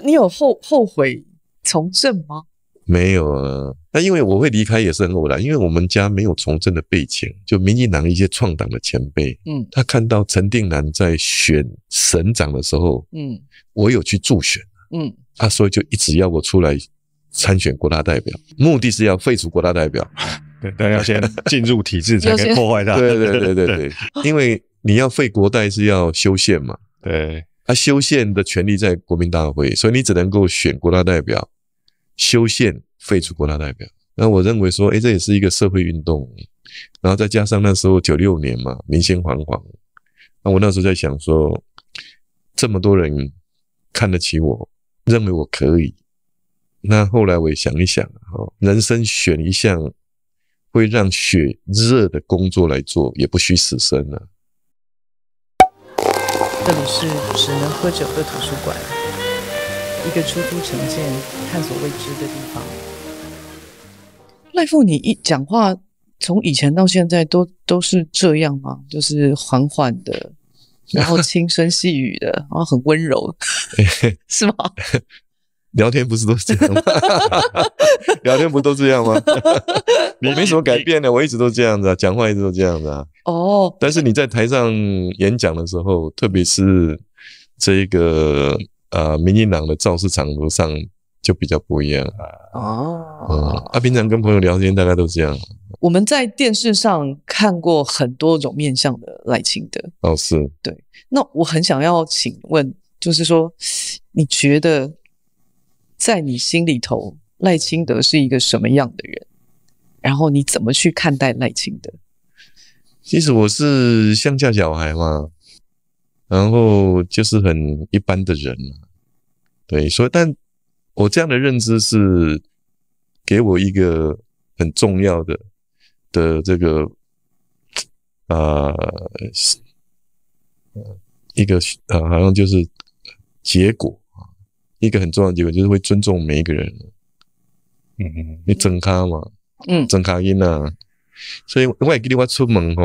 你有后悔从政吗？没有啊，那因为我会离开也是很偶然，因为我们家没有从政的背景，就民进党一些创党的前辈，他看到陈定南在选省长的时候，我有去助选，所以就一直要我出来参选国大代表，目的是要废除国大代表，对，但要先进入体制才可以破坏它，对，因为你要废国代是要修宪嘛，对，修宪的权利在国民大会，所以你只能够选国大代表。修宪废除国大代表，那我认为说，这也是一个社会运动，然后再加上那时候96年嘛，民心惶惶，那我那时候在想说，这么多人看得起我，认为我可以，那后来我也想一想，人生选一项会让血热的工作来做，也不虚此生啊。这里是只能喝酒的图书馆。一个出租成见、探索未知的地方。赖副，你一讲话从以前到现在都是这样吗？就是缓缓的，然后轻声细语的，然后很温柔，是吗？聊天不是都是这样吗？聊天不都这样吗？你没什么改变的，我一直都这样子啊，讲话一直都这样子啊。但是你在台上演讲的时候，特别是这个民进党的造势场合上就比较不一样平常跟朋友聊天大概都这样。我们在电视上看过很多种面向的赖清德。是。对。那我很想要请问，就是说，你觉得在你心里头，赖清德是一个什么样的人？然后你怎么去看待赖清德？其实我是乡下小孩嘛。然后就是很一般的人，对，所以但我这样的认知是给我一个很重要的这个一个好像就是结果，一个很重要的结果就是会尊重每一个人。你真卡嘛，真卡囡啊，所以我也记得我出门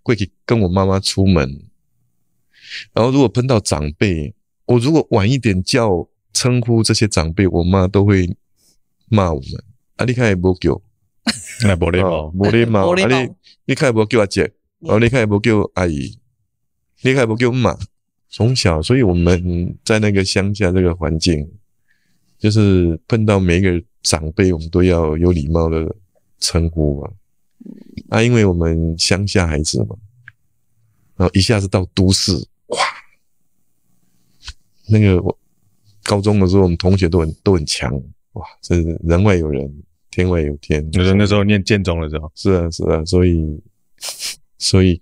过去跟我妈妈出门。然后如果碰到长辈，我如果晚一点叫称呼这些长辈，我妈都会骂我们。你看没叫，没礼貌，没礼貌。你看没叫阿姐，你看没叫阿姨，你看没叫妈。从小，所以我们在那个乡下这个环境，就是碰到每一个长辈，我们都要有礼貌的称呼嘛。因为我们乡下孩子嘛，然后一下子到都市。哇，那个我高中的时候，我们同学都很强，哇，这是人外有人，天外有天。就是那时候念建中的时候，是啊，所以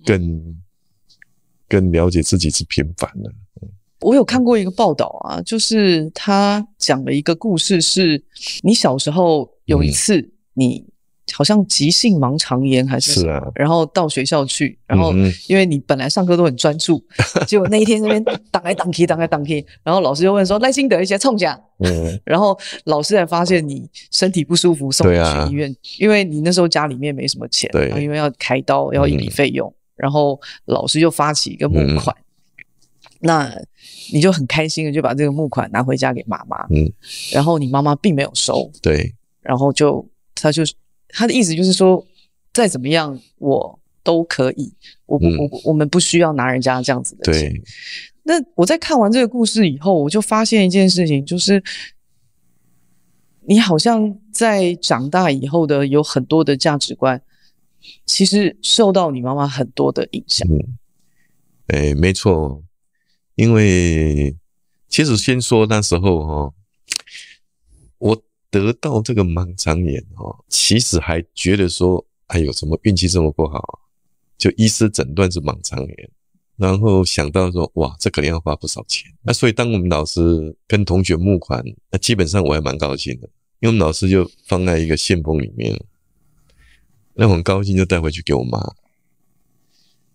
更了解自己是平凡的。我有看过一个报道啊，就是他讲了一个故事，是你小时候有一次你好像急性盲肠炎还是什么，然后到学校去，然后因为你本来上课都很专注，结果那一天那边挡来挡去，然后老师就问说赖清德一些冲讲，然后老师才发现你身体不舒服，送你去医院，因为你那时候家里面没什么钱，因为要开刀要一笔费用，然后老师就发起一个募款，那你就很开心的就把这个募款拿回家给妈妈，然后你妈妈并没有收，对，然后他的意思就是说，再怎么样我都可以，我们不需要拿人家这样子的钱。对。那我在看完这个故事以后，我就发现一件事情，就是你好像在长大以后的有很多的价值观，其实受到你妈妈很多的影响。没错，因为其实先说那时候我得到这个盲肠炎其实还觉得说，哎呦，怎么运气这么不好？就医师诊断是盲肠炎，然后想到说，哇，这可能要花不少钱。所以当我们老师跟同学募款，基本上我还蛮高兴的，因为我们老师就放在一个信封里面，那我很高兴就带回去给我妈。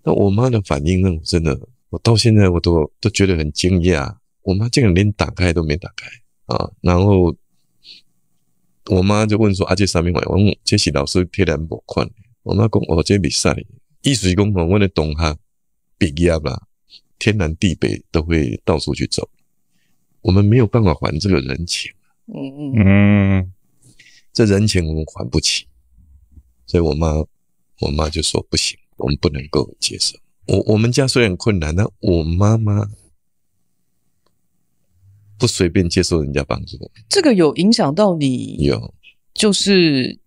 那我妈的反应让我真的，我到现在我都觉得很惊讶，我妈竟然连打开都没打开然后我妈就问说这上面我问这是老师贴来募款，我妈讲这不是，意思是说我的同学毕业啦，天南地北都会到处去走，我们没有办法还这个人情。这人情我们还不起，所以我妈就说不行，我们不能够接受。我们家虽然困难，但我妈妈不随便接受人家帮助。这个有影响到你？有，就是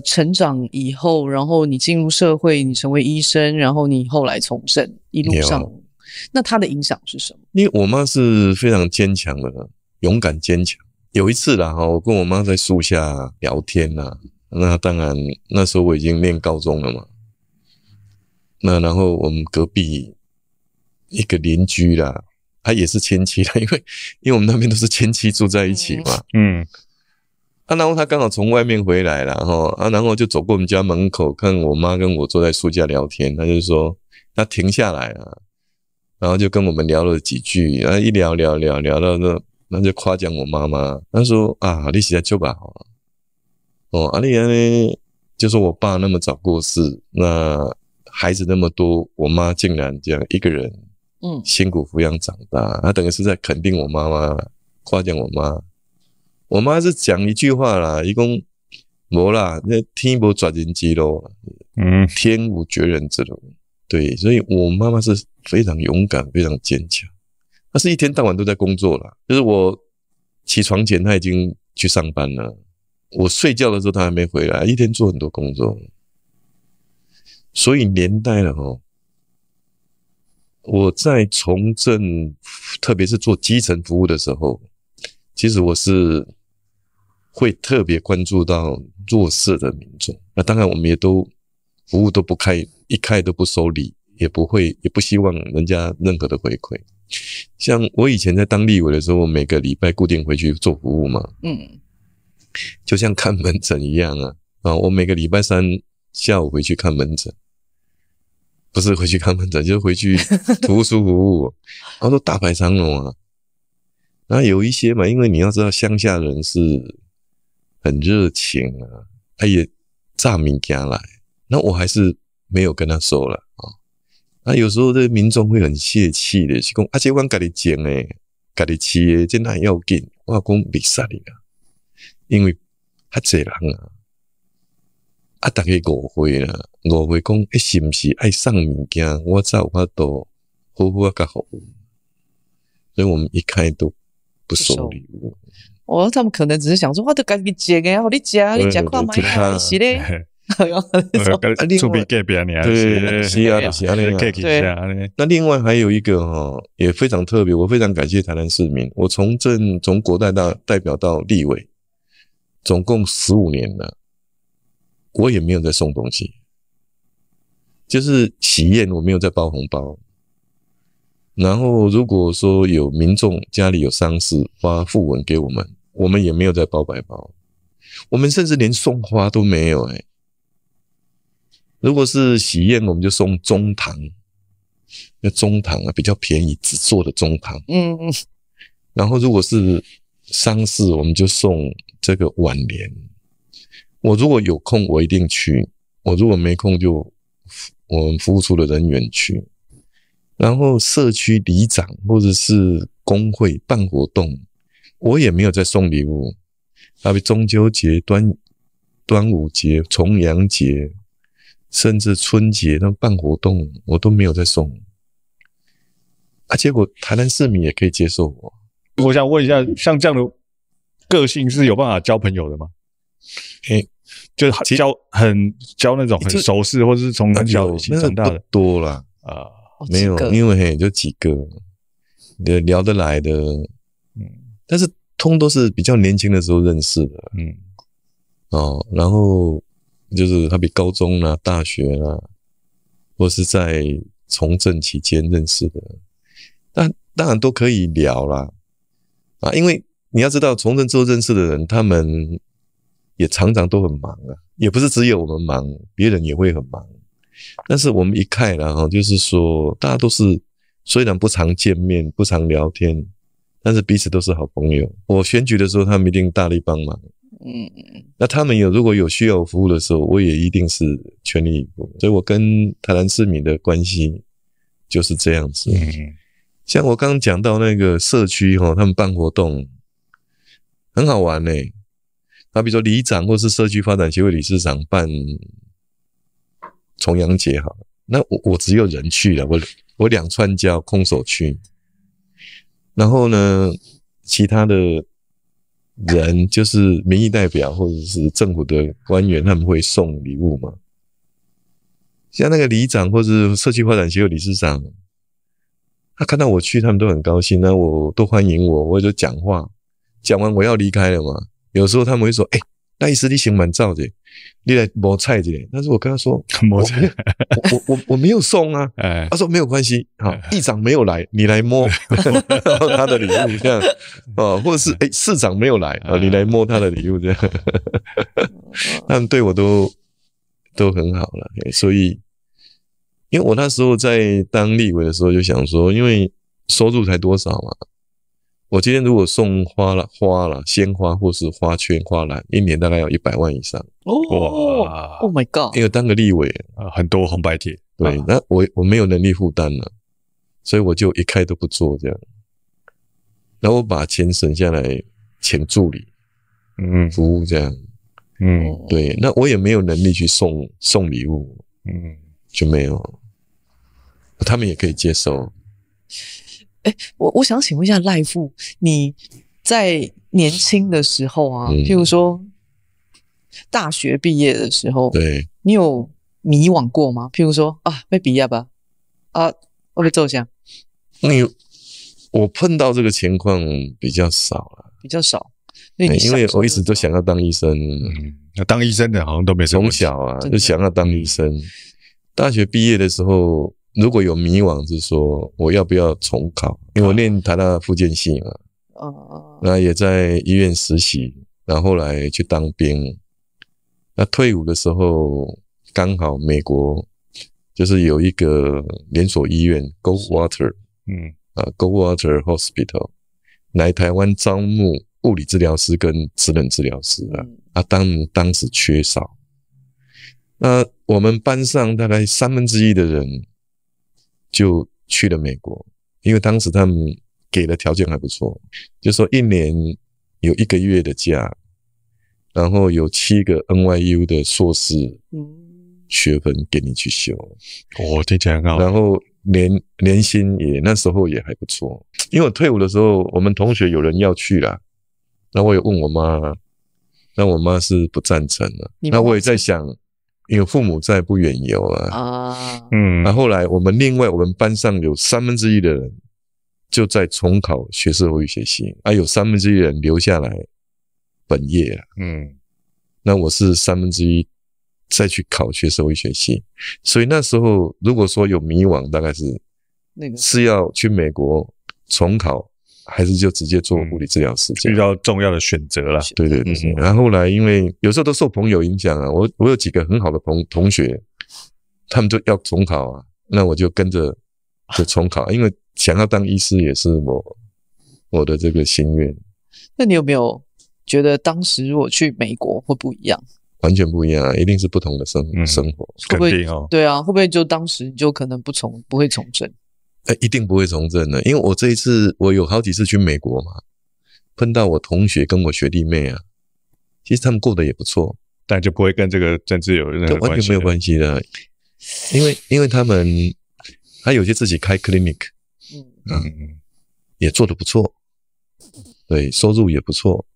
成长以后，然后你进入社会，你成为医生，然后你后来从政，一路上，那它的影响是什么？因为我妈是非常坚强的，勇敢坚强。有一次啦，我跟我妈在树下聊天啦，那当然那时候我已经念高中了嘛，那然后我们隔壁一个邻居啦，他也是亲戚啦，因为我们那边都是亲戚住在一起嘛，然后他刚好从外面回来啦，然后就走过我们家门口，看我妈跟我坐在树下聊天，他就说他停下来了，然后就跟我们聊了几句，然后一聊到那就夸奖我妈妈，他说啊，你实在就把好你就说我爸那么早过世，那孩子那么多，我妈竟然这样一个人，辛苦抚养长大，他等于是在肯定我妈妈，夸奖我妈。我妈是讲一句话啦，一共没啦，那天无绝人之路，天无绝人之路。对，所以我妈妈是非常勇敢，非常坚强。她是一天到晚都在工作啦，就是我起床前她已经去上班了，我睡觉的时候她还没回来，一天做很多工作。所以连带了我在从政，特别是做基层服务的时候，其实我是会特别关注到弱势的民众。那当然我们也都服务都不开，一开都不收礼，也不希望人家任何的回馈。像我以前在当立委的时候，我每个礼拜固定回去做服务嘛，就像看门诊一样啊，我每个礼拜三下午回去看门诊，不是回去看门诊，就是回去图书服务，然后都大排长龙啊。然后有一些嘛，因为你要知道乡下人是很热情啊，他也炸物件来，那我还是没有跟他收了啊。那有时候这民众会很泄气的，是讲啊，这我家己种的，家己饲的，这哪要紧？我讲袂使的啦，因为较侪人啊，大家误会啦，误会讲，是不是爱送物件，我才有法度好好甲服务，所以我们一开都不收礼物。他们可能只是想说，我都家己种的，你吃看买啊，是嘞。出比隔壁呢，对，是啊，那另外还有一个也非常特别，我非常感谢台南市民。我从国代表到立委，总共15年了，我也没有在送东西，就是喜宴我没有在包红包。然后如果说有民众家里有丧事发讣文给我们也没有在包白包，我们甚至连送花都没有如果是喜宴，我们就送中堂，那中堂比较便宜，纸做的中堂。然后如果是丧事，我们就送这个挽联。我如果有空，我一定去；我如果没空，就我们服务处的人员去。然后社区里长或者是工会办活动，我也没有在送礼物。比如中秋节、端午节、重阳节。甚至春节那办活动我都没有在送结果台南市民也可以接受我。我想问一下，像这样的个性是有办法交朋友的吗？就是交那种很熟识或者是从很小一起长大的不多啦没有，因为就几个聊得来的，但是都是比较年轻的时候认识的，然后就是他比高中啦、大学啦，或是在从政期间认识的，但当然都可以聊啦，因为你要知道，从政之后认识的人，他们也常常都很忙也不是只有我们忙，别人也会很忙。但是我们一看啦，就是说大家都是虽然不常见面、不常聊天，但是彼此都是好朋友。我选举的时候，他们一定大力帮忙。那他们如果有需要我服务的时候，我也一定是全力以赴。所以我跟台南市民的关系就是这样子。像我刚刚讲到那个社区他们办活动很好玩欸。比如说里长或是社区发展协会理事长办重阳节好了，那我只有人去了，我2串交空手去，然后呢，其他的人就是民意代表或者是政府的官员，他们会送礼物嘛。像那个里长或是社区发展协会理事长，他看到我去，他们都很高兴，那我都欢迎我就讲话，讲完我要离开了嘛。有时候他们会说：“赖医师你先慢走一下，你来摸菜一下。”但是我跟他说：“摸菜，我没有送啊。”他说：“没有关系，好，议长没有来，你来摸他的礼物这样或者是市长没有来你来摸他的礼物这样。”他们对我都很好了，所以因为我那时候在当立委的时候就想说，因为收入才多少嘛。我今天如果送花了鲜花或是花圈花篮，一年大概要100万以上。哇 ！Oh my god！ 因为当个立委很多红白帖。对，那我没有能力负担了，所以我就一概都不做这样。然后我把钱省下来请助理，服务这样。对，那我也没有能力去送礼物，就没有，他们也可以接受。我想请问一下赖副，你在年轻的时候啊，譬如说大学毕业的时候，对，你有迷惘过吗？譬如说要毕业吧，我被揍下。我碰到这个情况比较少了，比较少，因为我一直都想要当医生。当医生的好像都没什么。从小就想要当医生。大学毕业的时候，如果有迷惘，是说我要不要重考？因为我念台大复健系嘛，那也在医院实习，然后后来去当兵。那退伍的时候，刚好美国就是有一个连锁医院 Goldwater， Goldwater Hospital 来台湾招募物理治疗师跟职能治疗师当时缺少。那我们班上大概1/3的人就去了美国，因为当时他们给的条件还不错，就说1年有1个月的假，然后有7个 NYU 的硕士学分给你去修。听起来很好。然后年薪那时候也还不错。因为我退伍的时候，我们同学有人要去啦，那我也问我妈，那我妈是不赞成的。那我也在想，因为父母在不远游那后来我们班上有1/3的人就在重考学社会学系，有1/3人留下来本业那我是1/3再去考学社会学系。所以那时候如果说有迷惘，大概是要去美国重考，还是就直接做物理治疗师，比较重要的选择啦。对。然后后来因为有时候都受朋友影响我有几个很好的同学，他们就要重考那我就跟着就重考，因为想要当医师也是我的这个心愿。那你有没有觉得当时如果去美国会不一样？完全不一样一定是不同的生活。肯定对啊，会不会就当时你就可能不会从政？一定不会从政的，因为我这一次我有好几次去美国嘛，碰到我同学跟我学弟妹其实他们过得也不错，但就不会跟这个政治有任何关系，完全没有关系的。因为他们还有些自己开 clinic，也做得不错，对，收入也不错，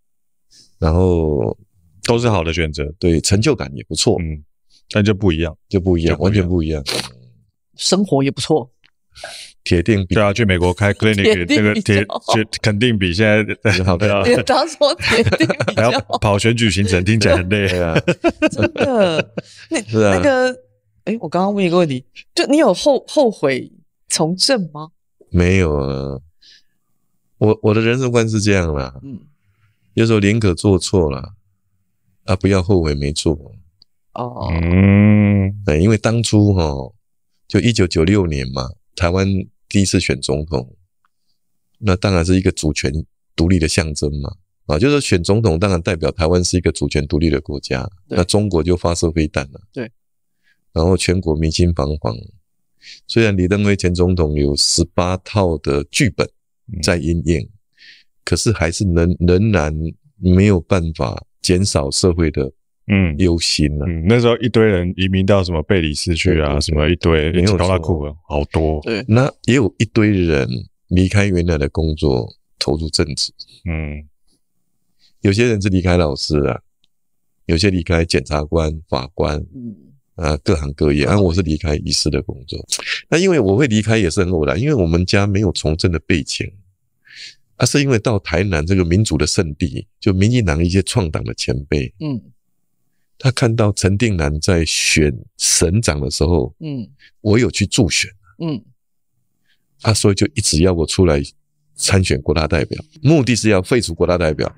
然后都是好的选择，对，成就感也不错，但就不一样，完全不一样，生活也不错。铁定比对去美国开 clinic 那个肯定比现在好的。他说铁定比较还要跑选举行程，听起来很累真的。那个，我刚刚问一个问题，就你有后悔从政吗？没有我的人生观是这样啦，有时候宁可做错了不要后悔没做。因为当初就1996年嘛，台湾第一次选总统，那当然是一个主权独立的象征嘛。就是选总统当然代表台湾是一个主权独立的国家，那中国就发射飞弹了，对，然后全国民心惶惶，虽然李登辉前总统有18套的剧本在因应，可是还是仍然没有办法减少社会的忧心啊。那时候一堆人移民到什么贝里斯去啊，什么一堆没有高拉库好多。对，那也有一堆人离开原来的工作，投入政治。有些人是离开老师啊，有些离开检察官、法官，各行各业。我是离开医师的工作。那因为我会离开也是很偶然，因为我们家没有从政的背景，是因为到台南这个民主的圣地，就民进党一些创党的前辈，他看到陈定南在选省长的时候，我有去助选，所以就一直要我出来参选国大代表，目的是要废除国大代表。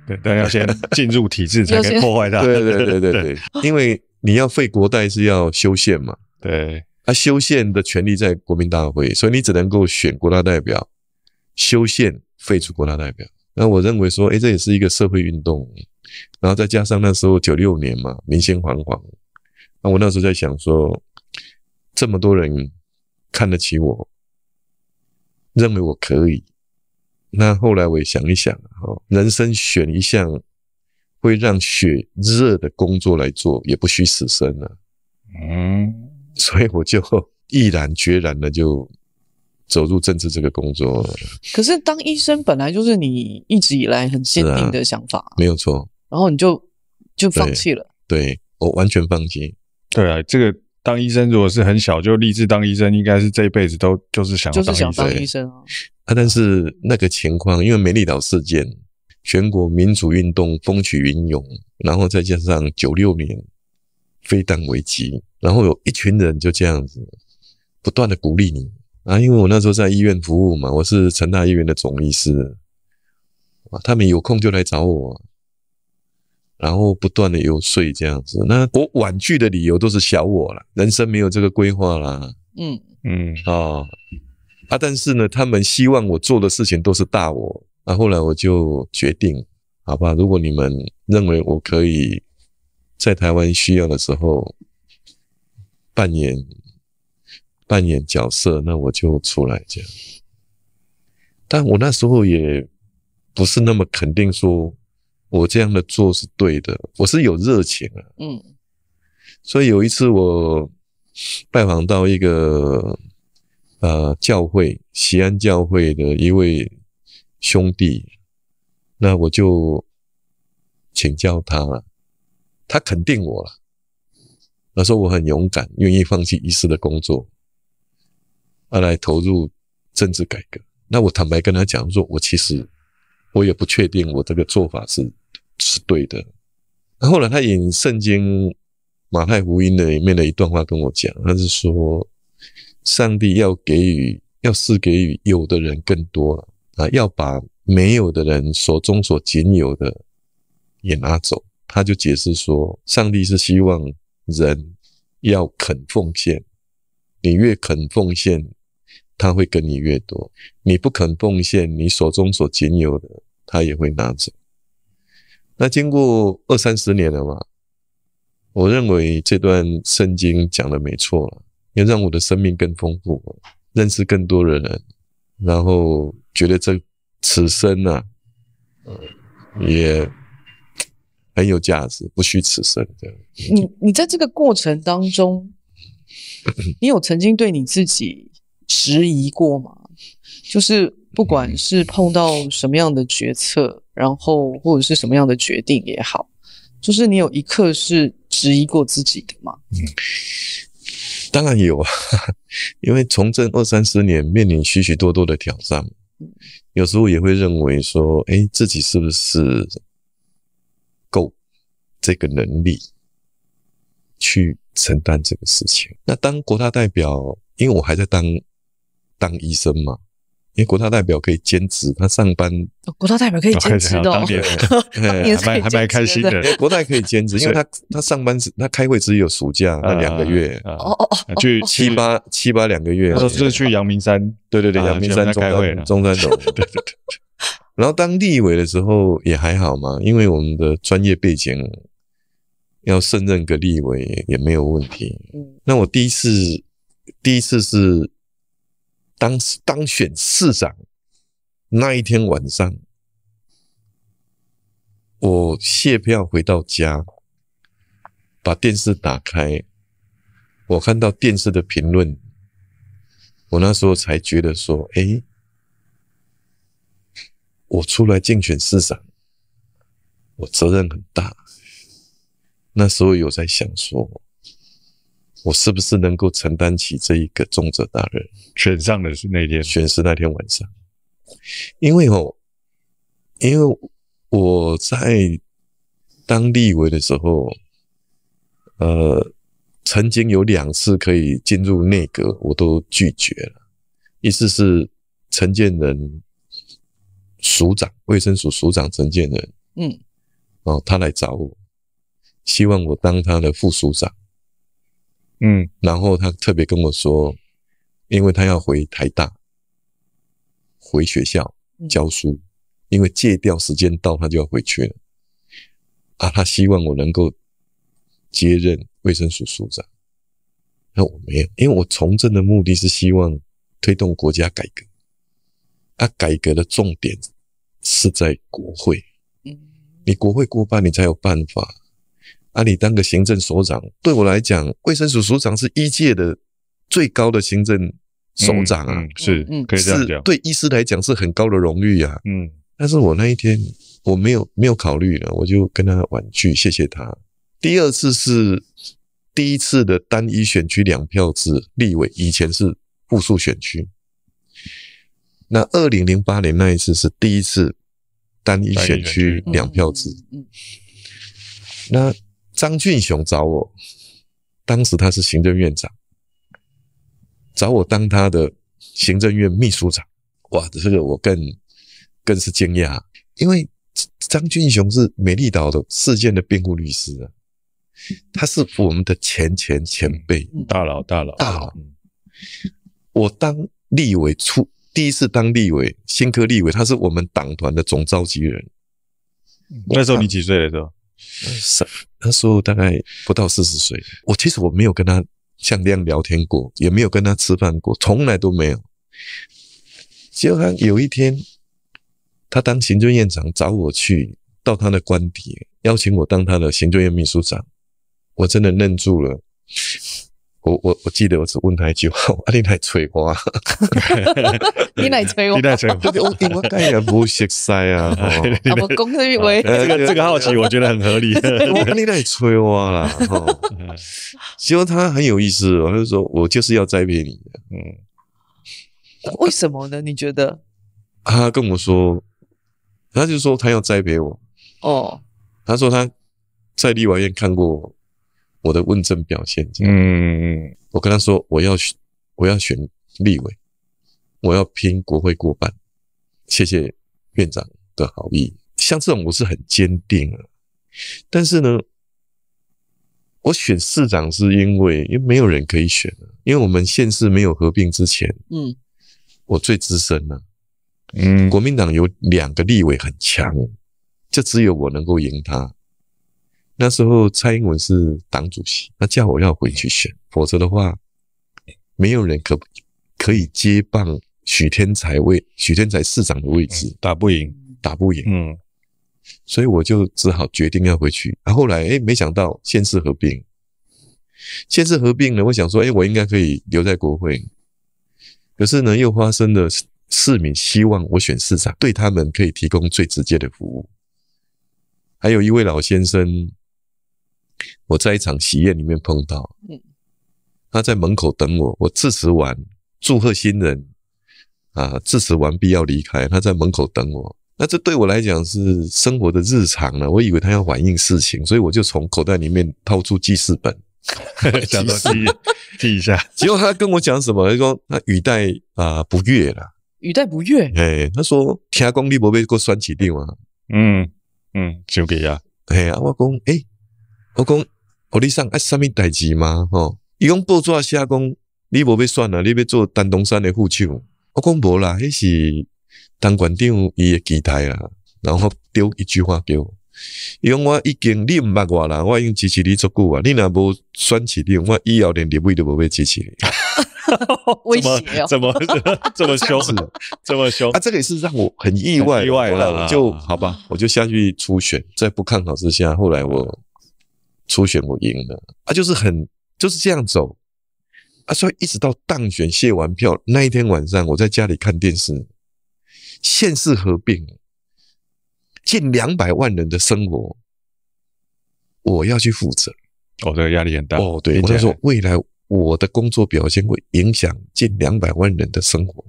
对，但要先进入体制才可以破坏它。对，因为你要废国代是要修宪嘛。对，修宪的权利在国民大会，所以你只能够选国大代表，修宪废除国大代表。那我认为说，这也是一个社会运动。然后再加上那时候96年嘛，民心惶惶。那我那时候在想说，这么多人看得起我，认为我可以。那后来我也想一想，人生选一项会让血热的工作来做，也不虚此生啊。所以我就毅然决然的就走入政治这个工作。可是当医生本来就是你一直以来很坚定的想法，没有错。然后你就放弃了。对，我完全放弃。对啊，这个当医生如果是很小就立志当医生，应该是这一辈子都就是想当医生啊。但是那个情况，因为美丽岛事件，全国民主运动风起云涌，然后再加上96年飞弹危机，然后有一群人就这样子不断的鼓励你因为我那时候在医院服务嘛，我是成大医院的总医师他们有空就来找我，然后不断的游说这样子。那我婉拒的理由都是小我啦，人生没有这个规划啦。但是呢，他们希望我做的事情都是大我。后来我就决定，好吧，如果你们认为我可以在台湾需要的时候扮演角色，那我就出来这样。但我那时候也不是那么肯定说我这样的做是对的，我是有热情所以有一次我拜访到一个教会，西安教会的一位兄弟，那我就请教他了，他肯定我了，他说我很勇敢，愿意放弃医师的工作，来投入政治改革。那我坦白跟他讲说，其实我也不确定我这个做法是对的。后来他引圣经马太福音里面的一段话跟我讲，他是说上帝要赐给予有的人更多了要把没有的人手中所仅有的也拿走。他就解释说，上帝是希望人要肯奉献，你越肯奉献，他会跟你越多；你不肯奉献，你手中所仅有的，他也会拿走。那经过20-30年了嘛，我认为这段圣经讲的没错了，也让我的生命更丰富，认识更多的人，然后觉得此生也很有价值，不虚此生这样。你在这个过程当中，你有曾经对你自己质疑过吗？就是不管是碰到什么样的决策，然后或者是什么样的决定也好，就是你有一刻是质疑过自己的吗？当然有因为从政20-30年，面临许许多多的挑战，有时候也会认为说，自己是不是够这个能力去承担这个事情。那当国大代表，因为我还在当医生嘛，因为国大代表可以兼职，他上班国大代表可以兼职的还蛮开心的。国大可以兼职，因为他上班他开会只有暑假那2个月去7、8 2个月，就是去阳明山，对，阳明山开会，中山楼，对。然后当立委的时候也还好嘛，因为我们的专业背景要胜任个立委也没有问题。那我第一次第一次是当选市长那一天晚上，我卸票回到家，把电视打开，我看到电视的评论，我那时候才觉得说，我出来竞选市长，我责任很大。那时候有在想说，我是不是能够承担起这一个重责大任？选上的是那天，选是那天晚上，因为我在当立委的时候，曾经有2次可以进入内阁，我都拒绝了。一次是陈建仁署长，卫生署署长陈建仁，他来找我，希望我当他的副署长，然后他特别跟我说，因为他要回台大，回学校教书，因为借调时间到，他就要回去了。他希望我能够接任卫生署署长。那我没有，因为我从政的目的是希望推动国家改革。改革的重点是在国会。你国会过半，你才有办法。你当个行政首长，对我来讲，卫生署署长是医界的最高的行政首长啊，是可以这样讲，对医师来讲是很高的荣誉啊。但是我那一天我没有考虑了，我就跟他婉拒，谢谢他。第二次是第一次的单一选区2票制立委，以前是复数选区。那2008年那一次是第一次单一选区2票制。那张俊雄找我，当时他是行政院长，找我当他的行政院秘书长。哇，这个我更是惊讶，因为张俊雄是美丽岛的事件的辩护律师啊，他是我们的前辈，大佬。我当立委第一次当立委，新科立委，他是我们党团的总召集人。那时候你几岁的时候？那时候大概不到40岁。其实我没有跟他像这样聊天过，也没有跟他吃饭过，从来都没有。结果他有一天，他当行政院长找我去到他的官邸，邀请我当他的行政院秘书长，我真的愣住了。我记得我只问他一句话：你来催我啊？你来催我？你来催我？我刚才也不熟悉啊。我公司为这个好奇，我觉得很合理。你来催我啦。结果他很有意思，他就说我就是要栽培你的。为什么呢？你觉得？他跟我说，他就说他要栽培我。他说他在立法院看过我的问政表现。我跟他说我要选立委，我要拼国会过半。谢谢院长的好意。像这种我是很坚定的。但是呢，我选市长是因为没有人可以选了，因为我们县市没有合并之前，我最资深了。国民党有2个立委很强，就只有我能够赢他。那时候蔡英文是党主席，他叫我要回去选，否则的话，没有人可以接棒许天才市长的位置，打不赢。所以我就只好决定要回去。后来没想到县市合并呢，我想说我应该可以留在国会。可是呢，又发生了市民希望我选市长，对他们可以提供最直接的服务。还有一位老先生，我在一场喜宴里面碰到，他在门口等我，我致辞完祝贺新人致辞完毕要离开，他在门口等我。那这对我来讲是生活的日常了，我以为他要反映事情，所以我就从口袋里面掏出记事本想到记一下。结果他跟我讲什么？他说他语带不悦啦。语带不悦？他说听讲你没被过选市长啊。想给呀。我讲我讲你上什么代志吗？他讲报纸写讲你没被选啊，你要做丹东山的副手。我讲没啦，那是当馆长他的期待啦，然后丢一句话给我，伊讲我已经你毋捌我啦，我已经支持你足久啊，你若无选起你，我以后连立委都无要支持你。威胁哦，怎么这么凶？这么凶啊！这个也是让我很意外，意外了。我就好吧，我就下去初选，在不看好之下，后来我初选我赢了啊，就是这样走啊，所以一直到当选卸完票那一天晚上，我在家里看电视，县市合并，近200万人的生活，我要去负责。哦，这个压力很大。哦，对，我那时候未来我的工作表现会影响近200万人的生活。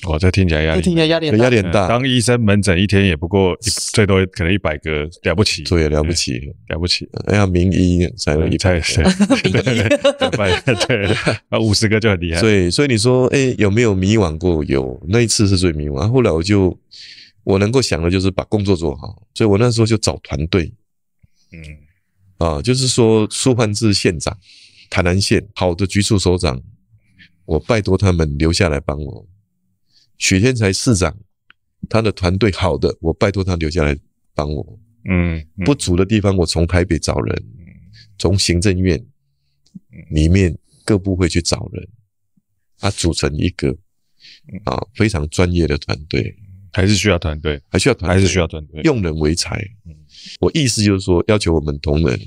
哦，这听起来压力很大。当医生门诊一天也不过最多可能100个，了不起。对，了不起。要名医才有100个。对，50个就很厉害。所以你说，有没有迷惘过？有，那一次是最迷惘。后来我能够想的就是把工作做好，所以我那时候就找团队。就是说苏焕智县长。台南县好的局处首长，我拜托他们留下来帮我。许天才市长，他的团队好的，我拜托他留下来帮我。不足的地方，我从台北找人，从行政院里面各部会去找人，组成一个非常专业的团队。还是需要团队，用人为才。我意思就是说，要求我们同仁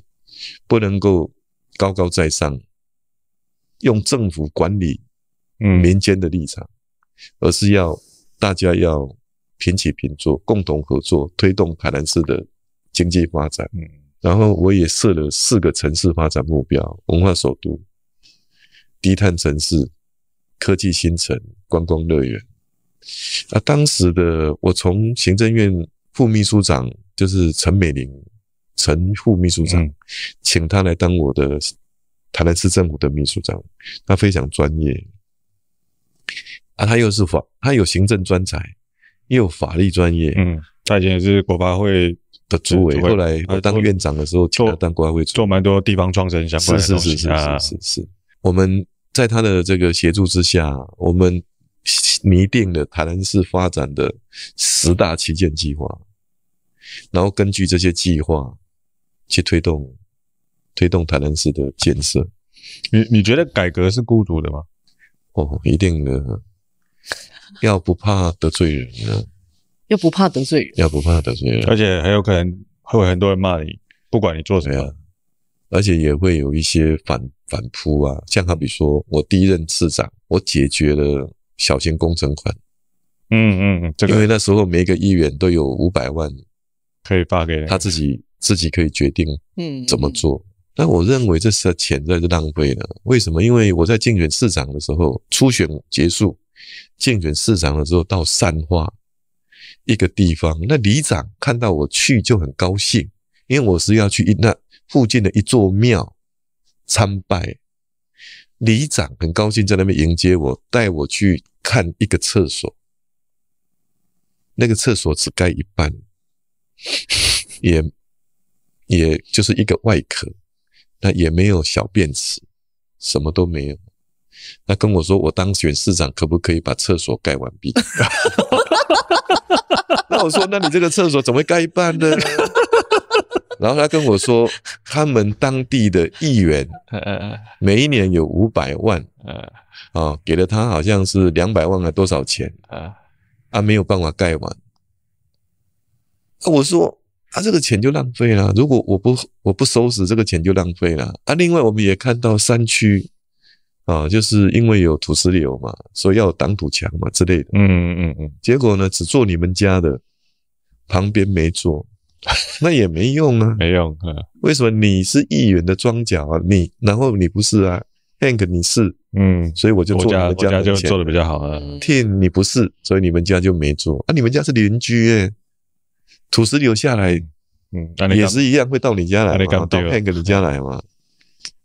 不能够高高在上，用政府管理民间的立场，而是大家要平起平坐，共同合作，推动台南市的经济发展。然后我也设了4个城市发展目标：文化首都、低碳城市、科技新城、观光乐园。当时的我从行政院副秘书长就是陈美玲。陈副秘书长，请他来当我的台南市政府的秘书长，他非常专业他有行政专才，也有法律专业。他以前也是国发会的主委，后来我当院长的时候，请他当国发会主委，做蛮多地方创生相关的东西。是。我们在他的这个协助之下，我们拟定了台南市发展的10大旗舰计划，然后根据这些计划。去推动台南市的建设。你觉得改革是孤独的吗？一定的，要不怕得罪人呢？要不怕得罪人，而且很有可能会有很多人骂你，不管你做什么。而且也会有一些反扑啊，像好比说我第一任市长，我解决了小型工程款。因为那时候每一个议员都有500万可以发给人，他自己可以决定怎么做。但我认为这是钱在这浪费了。为什么？因为我在竞选市长的时候，初选结束，竞选市长的时候到善化一个地方，那里长看到我去就很高兴，因为我是要去那附近的一座庙参拜。里长很高兴在那边迎接我，带我去看一个厕所，那个厕所只盖一半，也就是一个外壳，那也没有小便池，什么都没有。他跟我说，我当选市长可不可以把厕所盖完毕？那我说，那你这个厕所怎么会盖一半呢？然后他跟我说，他们当地的议员每一年有500万，给了他好像是200万还多少钱，没有办法盖完。我说，这个钱就浪费了。如果我不收拾，这个钱就浪费了。另外我们也看到山区就是因为有土石流嘛，所以要有挡土墙嘛之类的。结果呢，只做你们家的，旁边没做，那也没用啊，没用。为什么？你是议员的庄脚啊，然后你不是啊 ，Hank 你是，所以我就做你们家就做的比较好啊。Tim 你不是，所以你们家就没做你们家是邻居土石流下来，也是一样会到你家来嘛，到 Hank 你家来嘛。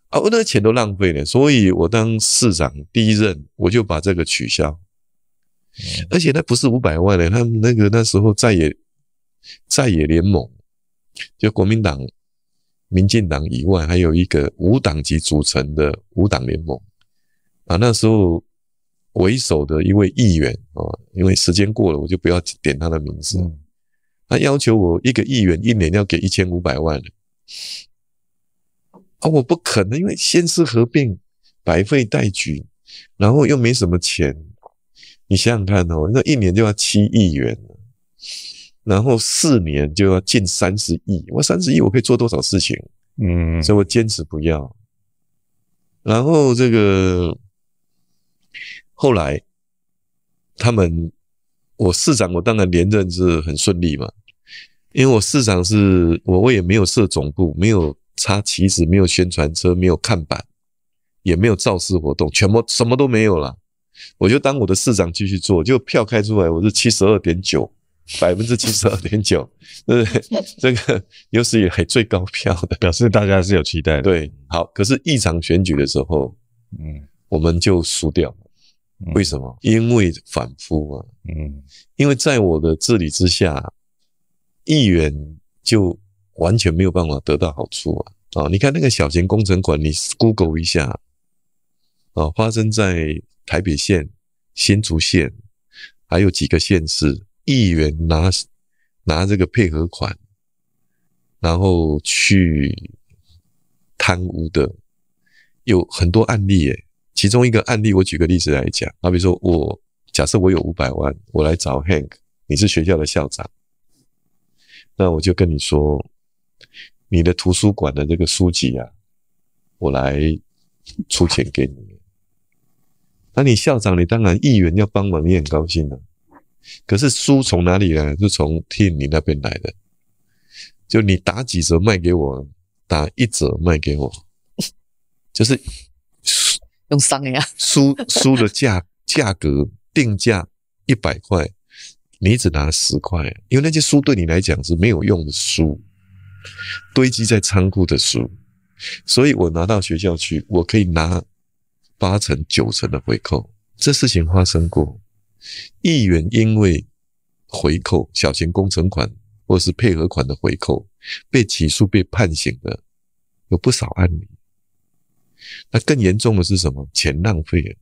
我那个钱都浪费了，所以我当市长第一任我就把这个取消，而且那不是500万他们那时候在野联盟，就国民党、民进党以外，还有一个5党籍组成的5党联盟那时候为首的一位议员因为时间过了，我就不要点他的名字。他要求我一个议员1年要给1500万啊，我不可能，因为县市合并，百废待举，然后又没什么钱。你想想看哦，那1年就要7亿元，然后4年就要近30亿。我30亿我可以做多少事情？所以我坚持不要。然后这个后来我市长我当然连任是很顺利嘛，因为我市长我也没有设总部，没有插旗子，没有宣传车，没有看板，也没有造势活动，全部什么都没有了。我就当我的市长继续做，就票开出来我是 72.9%， 72.9%， 对不对？这个有史以来最高票的，表示大家是有期待的。对，好，可是议场选举的时候，我们就输掉了。为什么？因为反复啊，因为在我的治理之下，议员就完全没有办法得到好处啊！你看那个小型工程款，你 Google 一下啊，发生在台北县、新竹县，还有几个县市，议员拿这个配合款，然后去贪污的，有很多案例耶。其中一个案例，我举个例子来讲，好比说假设我有500万，我来找 Hank， 你是学校的校长，那我就跟你说，你的图书馆的这个书籍啊，我来出钱给你。那你校长，你当然议员要帮忙，你很高兴啊。可是书从哪里来？是从 Tim 你那边来的，就你打几折卖给我，打1折卖给我，就是用商呀，书的价格定价100块，你只拿10块，因为那些书对你来讲是没有用的书，堆积在仓库的书，所以我拿到学校去，我可以拿8成9成的回扣。这事情发生过，议员因为回扣小型工程款或是配合款的回扣被起诉被判刑的有不少案例。那更严重的是什么？钱浪费了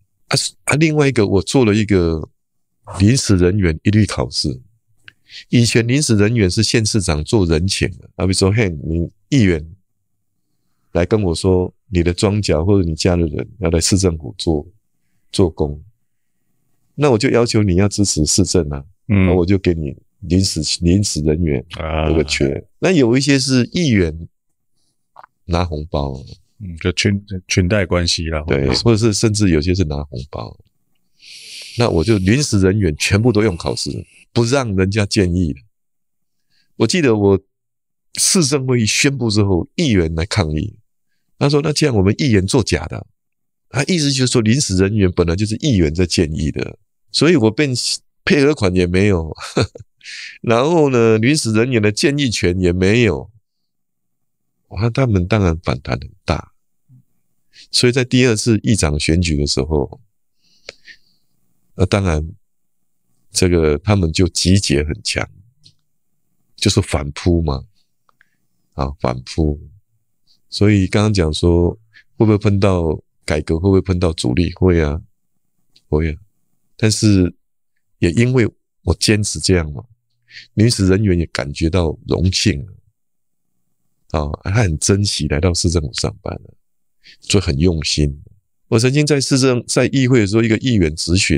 另外一个，我做了一个临时人员一律考试。以前临时人员是县市长做人情的，比如说你议员来跟我说你的庄脚或者你家的人要来市政府做工，那我就要求你要支持市政啊，那我就给你临时人员这个缺。那有一些是议员拿红包，就裙带关系啦，对，或者是甚至有些是拿红包，那我就临时人员全部都用考试，不让人家建议的。我记得我市政会议宣布之后，议员来抗议，他说：“那这样我们议员作假的。”他意思就是说，临时人员本来就是议员在建议的，所以我变配合款也没有，然后呢，临时人员的建议权也没有。他们当然反弹很大，所以在第2次议长选举的时候，当然这个他们就集结很强，就是反扑嘛，反扑。所以刚刚讲说会不会碰到改革，会不会碰到阻力？会啊，会啊。但是也因为我坚持这样嘛，临时人员也感觉到荣幸了。他很珍惜来到市政府上班了，所以很用心。我曾经在议会的时候，一个议员质询，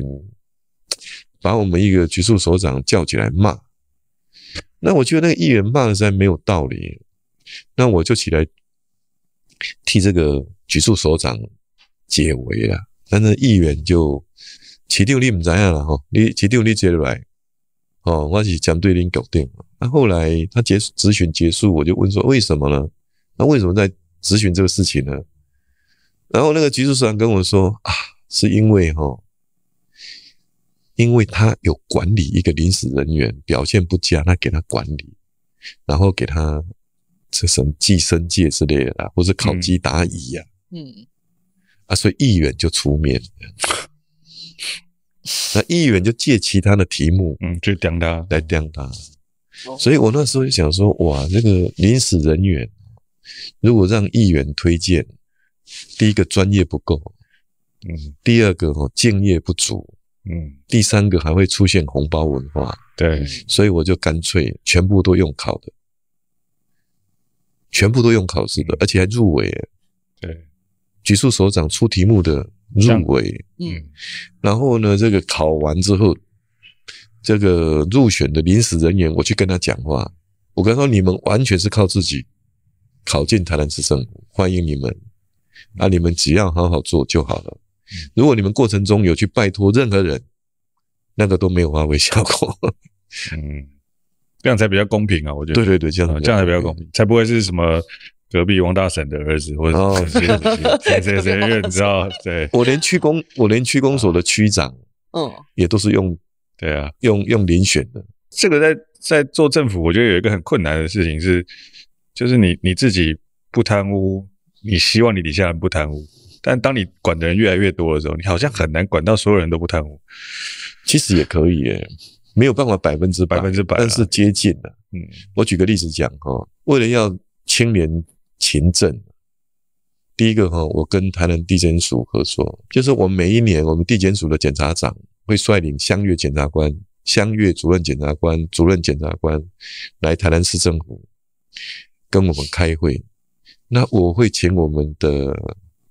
把我们一个局处首长叫起来骂。那我觉得那个议员骂的实在没有道理，那我就起来替这个局处首长解围啦。但是议员就市长你不知道啦市长你接下来我是针对您搞定。那后来他质询结束，我就问说为什么呢？那为什么在质询这个事情呢？然后那个局处首长跟我说是因为他有管理一个临时人员表现不佳，他给他管理，然后给他这什么记生界之类的啦，或者考绩答疑啊，所以议员就出面。那议员就借其他的题目，就刁他，来刁他。所以我那时候就想说，哇，这个临时人员，如果让议员推荐，第一个专业不够，第二个敬业不足，第三个还会出现红包文化，对，所以我就干脆全部都用考的，全部都用考试的，而且还入围，对，局处首长出题目的入围，然后呢，这个考完之后，这个入选的临时人员，我去跟他讲话，我跟他说，你们完全是靠自己考进台南市政府，欢迎你们，你们只要好好做就好了。如果你们过程中有去拜托任何人，那个都没有发挥效果。这样才比较公平啊，我觉得。对，这样才比较公平，才不会是什么隔壁王大婶的儿子，或者谁，你知道？对，我连区公所的区长，也都是用，对啊，用遴选的。这个在做政府，我觉得有一个很困难的事情是，就是你自己不贪污，你希望你底下人不贪污。但当你管的人越来越多的时候，你好像很难管到所有人都不贪污。其实也可以耶，没有办法100%，但是接近了。我举个例子讲为了要清廉勤政，第一个我跟台南地检署合作，就是我们每一年我们地检署的检察长会率领乡岳检察官、乡岳主任检察官、主任检察官来台南市政府跟我们开会。那我会请我们的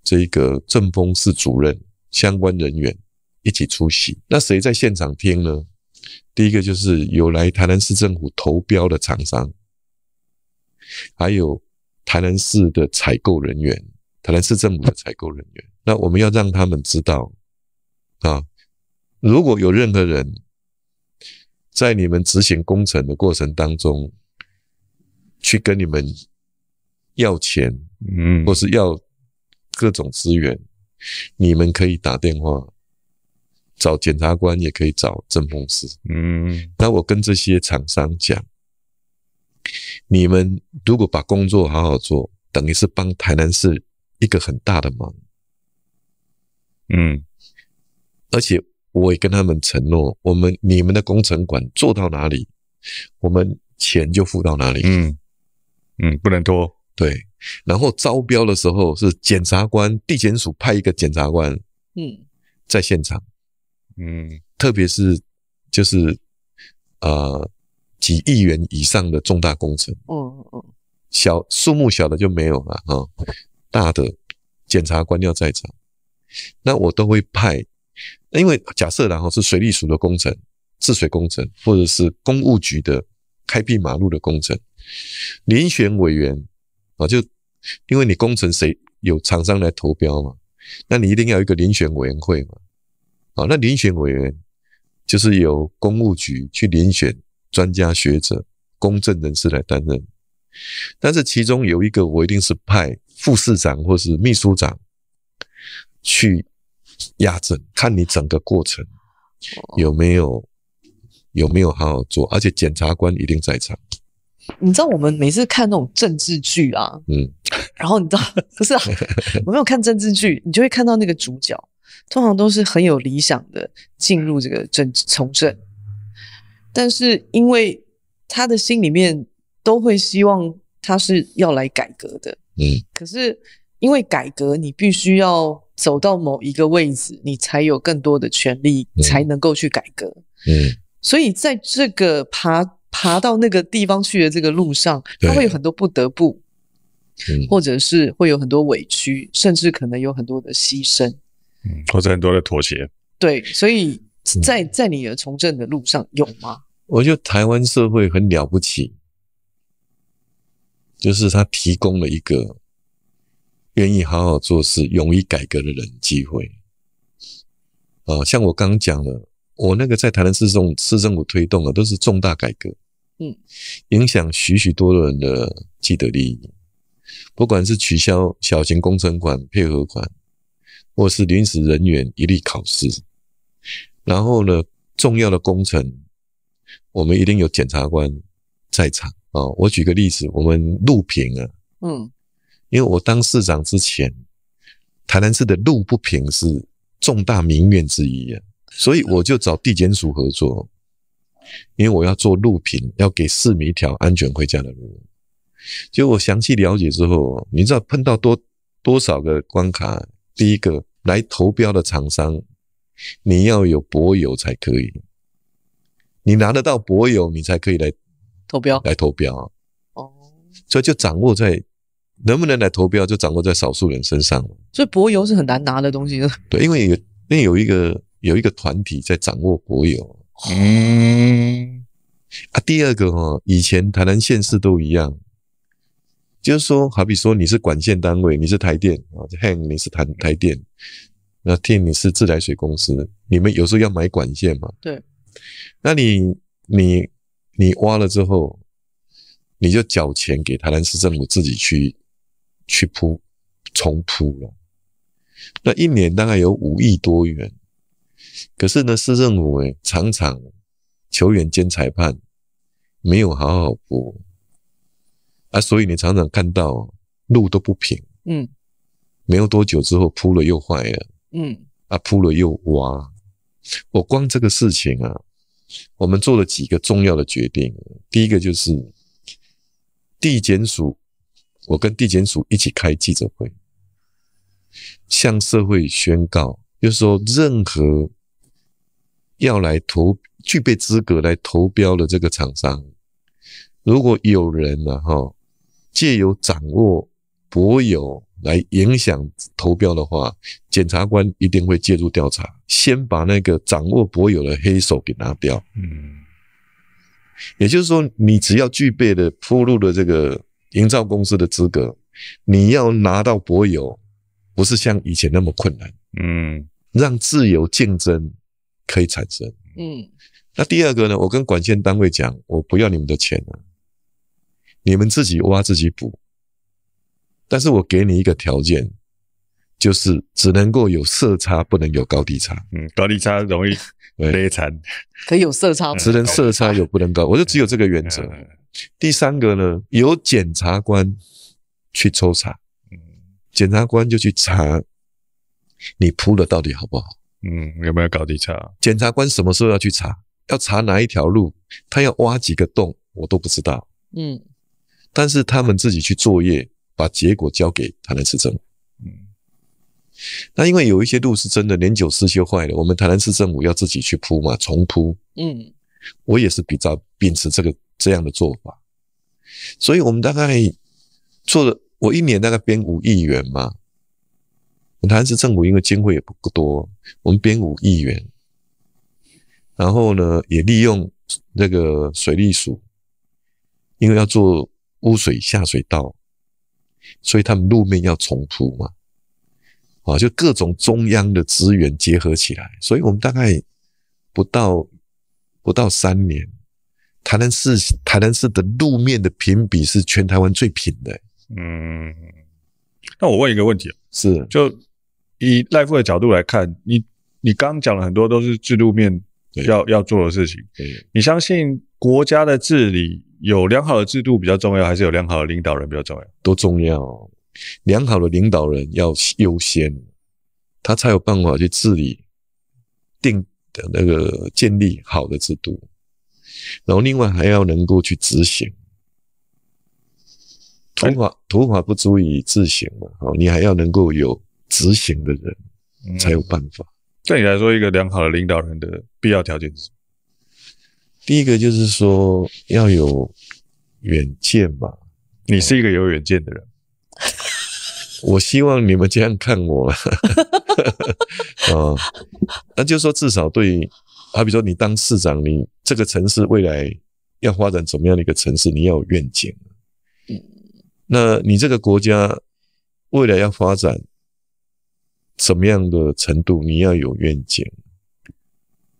这个政风室主任相关人员一起出席。那谁在现场听呢？第一个就是有来台南市政府投标的厂商，还有台南市的采购人员，台南市政府的采购人员。那我们要让他们知道如果有任何人在你们执行工程的过程当中去跟你们要钱，或是要各种资源，你们可以打电话找检察官，也可以找政风室。那我跟这些厂商讲，你们如果把工作好好做，等于是帮台南市一个很大的忙。而且我也跟他们承诺，你们的工程馆做到哪里，我们钱就付到哪里。不能拖。对，然后招标的时候是检察官，地检署派一个检察官，在现场，特别是就是几亿元以上的重大工程，数目小的就没有了大的检察官要在场，那我都会派，因为假设是水利署的工程、治水工程，或者是公务局的开辟马路的工程，遴选委员就因为你工程谁有厂商来投标嘛，那你一定要有一个遴选委员会嘛。那遴选委员就是由公务局去遴选专家学者、公正人士来担任，但是其中有一个我一定是派副市长或是秘书长去压阵，看你整个过程有没有好好做，而且检察官一定在场。你知道我们每次看那种政治剧啊，然后你知道不是我没有看政治剧，你就会看到那个主角通常都是很有理想的进入这个从政，但是因为他的心里面都会希望他是要来改革的，可是因为改革你必须要走到某一个位置，你才有更多的权利才能够去改革，所以在这个爬到那个地方去的这个路上，他会有很多不得不，或者是会有很多委屈，甚至可能有很多的牺牲，或者很多的妥协。对，所以在你的从政的路上有吗？我觉得台湾社会很了不起，就是他提供了一个愿意好好做事、勇于改革的人机会。像我刚刚讲的，我那个在台南市政府推动的都是重大改革，影响许许多多人的既得利益，不管是取消小型工程款、配合款，或是临时人员一律考试，然后呢，重要的工程我们一定有检察官在场。我举个例子，我们路平因为我当市长之前，台南市的路不平是重大民怨之一所以我就找地检署合作，因为我要做路平，要给市民一条安全回家的路。结果我详细了解之后，你知道碰到多少个关卡？第一个，来投标的厂商你要有柏油才可以，你拿得到柏油，你才可以来投标啊。哦，所以就掌握在能不能来投标，就掌握在少数人身上。所以柏油是很难拿的东西的。对，因为有一个团体在掌握柏油。第二个以前台南县市都一样，就是说，好比说你是管线单位，你是台电，Hang 你是台电，那 Tin 你是自来水公司，你们有时候要买管线嘛？对。那你挖了之后，你就缴钱给台南市政府自己去重铺了。那一年大概有5亿多元，可是呢，市政府常常球员兼裁判没有好好拨所以你常常看到路都不平，没有多久之后铺了又坏了，铺了又挖。我光这个事情我们做了几个重要的决定。第一个就是地检署，我跟地检署一起开记者会，向社会宣告，就是说任何要来具备资格来投标的这个厂商，如果有人借由掌握柏油来影响投标的话，检察官一定会介入调查，先把那个掌握柏油的黑手给拿掉。也就是说，你只要具备了铺路的这个营造公司的资格，你要拿到柏油，不是像以前那么困难。让自由竞争可以产生。那第二个呢，我跟管线单位讲，我不要你们的钱你们自己挖自己补，但是我给你一个条件，就是只能够有色差，不能有高低差。高低差容易累残，可以有色差，只能色差有不能高，我就只有这个原则。第三个呢，由检察官去抽查，检察官就去查你铺的到底好不好，有没有高低差？检察官什么时候要去查？要查哪一条路，他要挖几个洞，我都不知道。但是他们自己去作业，把结果交给台南市政府。那因为有一些路是真的年久失修坏了，我们台南市政府要自己去铺嘛，重铺。我也是比较秉持这样的做法，所以我们大概做了，我一年大概编5亿元嘛。台南市政府因为经费也不多，我们编5亿元，然后呢，也利用那个水利署，因为要做污水下水道，所以他们路面要重铺嘛，就各种中央的资源结合起来，所以我们大概不到3年，台南市的路面的评比是全台湾最平的。那我问一个问题，是就以赖副的角度来看，你刚刚讲了很多都是制度面要做的事情，你相信国家的治理有良好的制度比较重要，还是有良好的领导人比较重要？都重要，良好的领导人要优先，他才有办法去治理建立好的制度，然后另外还要能够去执行。土法不足以自行你还要能够有执行的人才有办法。对你来说，一个良好的领导人的必要条件是什么？第一个就是说要有远见吧。你是一个有远见的人。我希望你们这样看我那就是说至少对，好比说你当市长，你这个城市未来要发展怎么样的一个城市，你要有愿景。那你这个国家未来要发展什么样的程度，你要有愿景，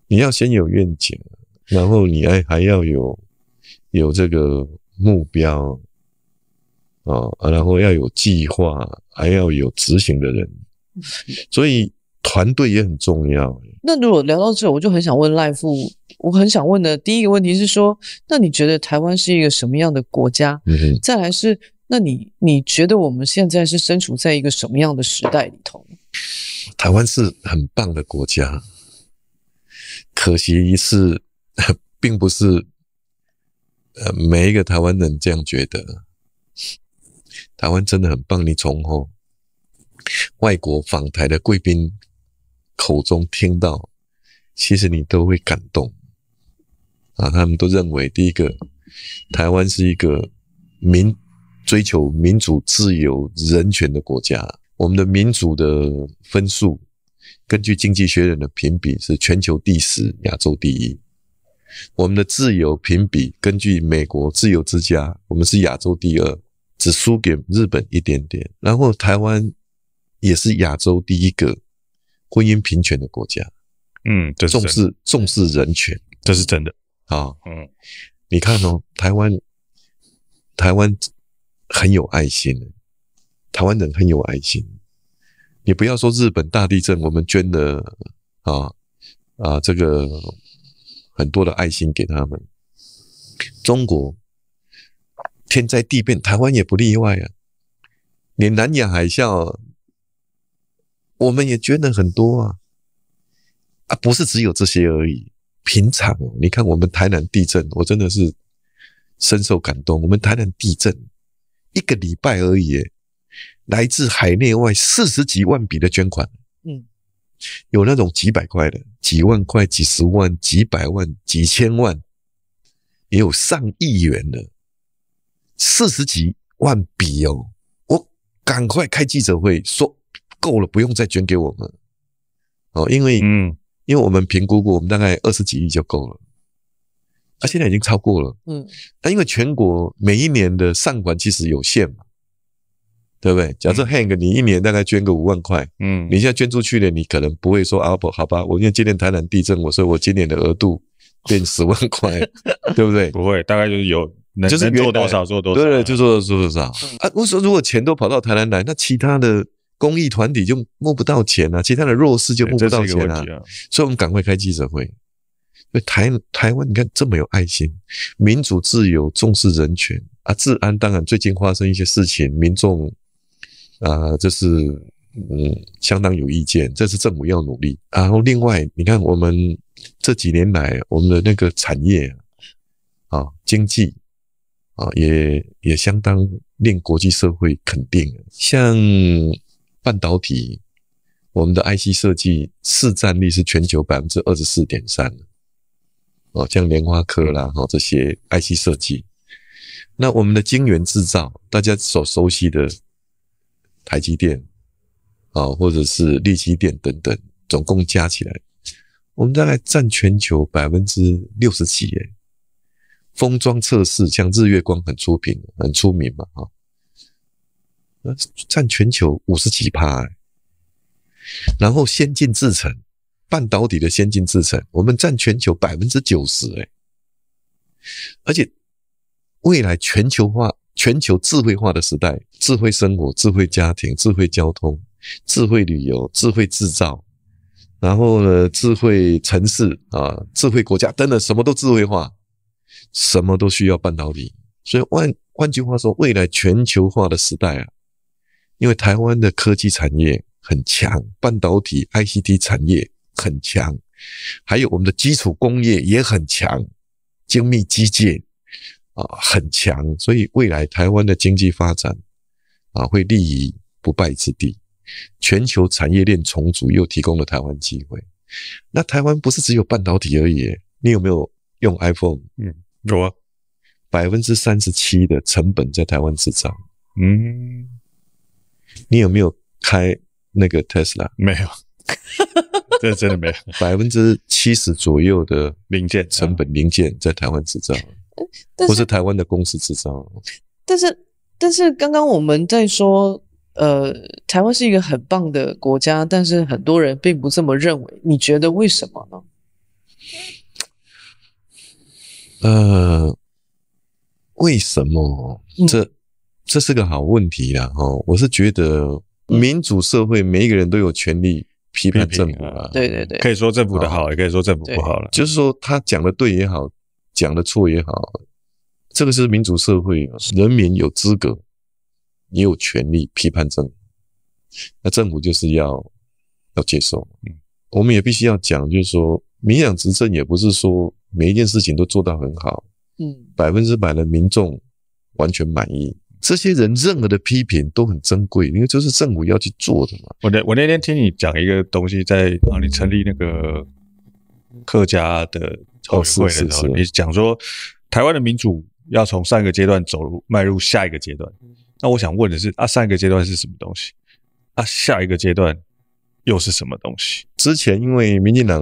你要先有愿景，然后你还要有这个目标然后要有计划，还要有执行的人，所以团队也很重要。那如果聊到这，我就很想问赖副，我很想问的第一个问题是说，那你觉得台湾是一个什么样的国家？再来是，那你觉得我们现在是身处在一个什么样的时代里头？台湾是很棒的国家，可惜是并不是每一个台湾人这样觉得。台湾真的很棒，你从外国访台的贵宾口中听到，其实你都会感动啊。他们都认为，第一个，台湾是一个追求民主、自由、人权的国家。我们的民主的分数，根据经济学人的评比是全球第10，亚洲第1。我们的自由评比，根据美国自由之家，我们是亚洲第2，只输给日本一点点。然后台湾也是亚洲第1个婚姻平权的国家。这是重视人权，这是真的啊。你看哦，台湾很有爱心，台湾人很有爱心。你不要说日本大地震，我们捐了这个很多的爱心给他们。中国天灾地变，台湾也不例外啊。连南亚海啸，我们也捐了很多啊。不是只有这些而已。平常你看我们台南地震，我真的是深受感动。我们台南地震1个礼拜而已，来自海内外40几万笔的捐款。有那种几百块的，几万块、几十万、几百万、几千万，也有上亿元的，40几万笔哦。我赶快开记者会说够了，不用再捐给我们哦，因为我们评估过，我们大概20几亿就够了，现在已经超过了。那因为全国每一年的善款其实有限嘛，对不对？假设 Hank 你一年大概捐个5万块，你现在捐出去了，你可能不会说好吧，我因为今年台南地震，所以我今年的额度变10万块，对不对？不会，大概就是能做多少做多少，对，就做多少我说如果钱都跑到台南来，那其他的公益团体就募不到钱啊，其他的弱势就募不到钱啊。所以我们赶快开记者会。台湾你看这么有爱心，民主自由，重视人权治安当然最近发生一些事情，民众就是相当有意见，这是政府要努力。然后另外你看我们这几年来我们的那个产业经济也相当令国际社会肯定。像半导体，我们的 IC 设计市占率是全球 24.3%。像联发科啦这些 IC 设计。那我们的晶圆制造，大家所熟悉的台积电或者是力积电等等，总共加起来，我们大概占全球 60% 几耶。封装测试像日月光很出名嘛占全球50几%。然后先进制程，半导体的先进制程，我们占全球 90%。而且未来全球智慧化的时代，智慧生活、智慧家庭、智慧交通、智慧旅游、智慧制造，然后呢智慧城市智慧国家等等，什么都智慧化，什么都需要半导体。所以换句话说，未来全球化的时代因为台湾的科技产业很强，半导体 ICT 产业很强，还有我们的基础工业也很强，精密机械很强，所以未来台湾的经济发展会立于不败之地。全球产业链重组又提供了台湾机会。那台湾不是只有半导体而已，你有没有用 iPhone？ 有啊，37%的成本在台湾制造。你有没有开那个 Tesla？ 没有。这真的没有。70%左右的零件成本零件在台湾制造，或是台湾的公司制造。但是刚刚我们在说台湾是一个很棒的国家，但是很多人并不这么认为，你觉得为什么呢？为什么？这是个好问题啦我是觉得民主社会每一个人都有权利批判政府对，可以说政府的好，也可以说政府不好了。就是说他讲的对也好，讲的错也好，这个是民主社会，人民有资格也有权利批判政府，那政府就是要接受。我们也必须要讲，就是说民党执政也不是说每一件事情都做到很好，100%的民众完全满意，这些人任何的批评都很珍贵，因为这是政府要去做的嘛。我那天听你讲一个东西，在你成立那个客家的后援会的时候，你讲说台湾的民主要从上一个阶段迈入下一个阶段。那我想问的是，上一个阶段是什么东西？下一个阶段又是什么东西？之前因为民进党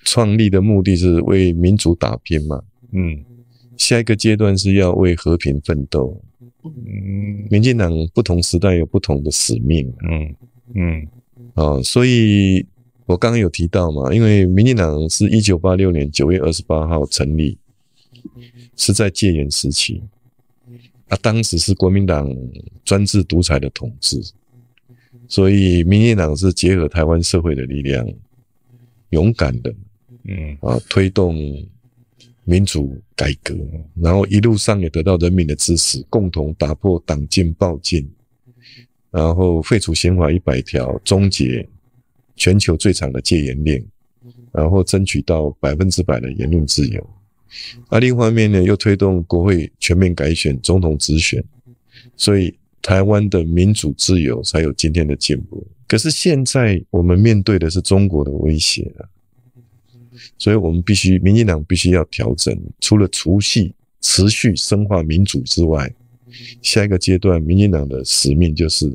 创立的目的是为民主打拼嘛，下一个阶段是要为和平奋斗。民进党不同时代有不同的使命。所以我刚刚有提到嘛，因为民进党是1986年9月28号成立，是在戒严时期。当时是国民党专制独裁的统治，所以民进党是结合台湾社会的力量，勇敢的，推动民主改革，然后一路上也得到人民的支持，共同打破党禁暴禁，然后废除宪法100条，终结全球最长的戒严令，然后争取到100%的言论自由。另一方面呢，又推动国会全面改选、总统直选，所以台湾的民主自由才有今天的进步。可是现在我们面对的是中国的威胁所以我们民进党必须要调整，除了持续深化民主之外，下一个阶段民进党的使命就是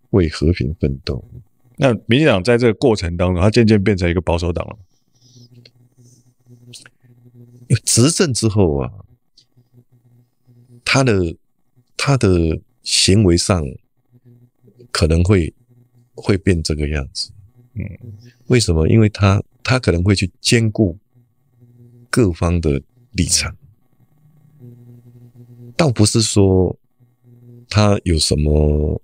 为和平奋斗。那民进党在这个过程当中，它渐渐变成一个保守党了。执政之后他的行为上可能会变这个样子。为什么？因为他可能会去兼顾各方的立场，倒不是说他有什么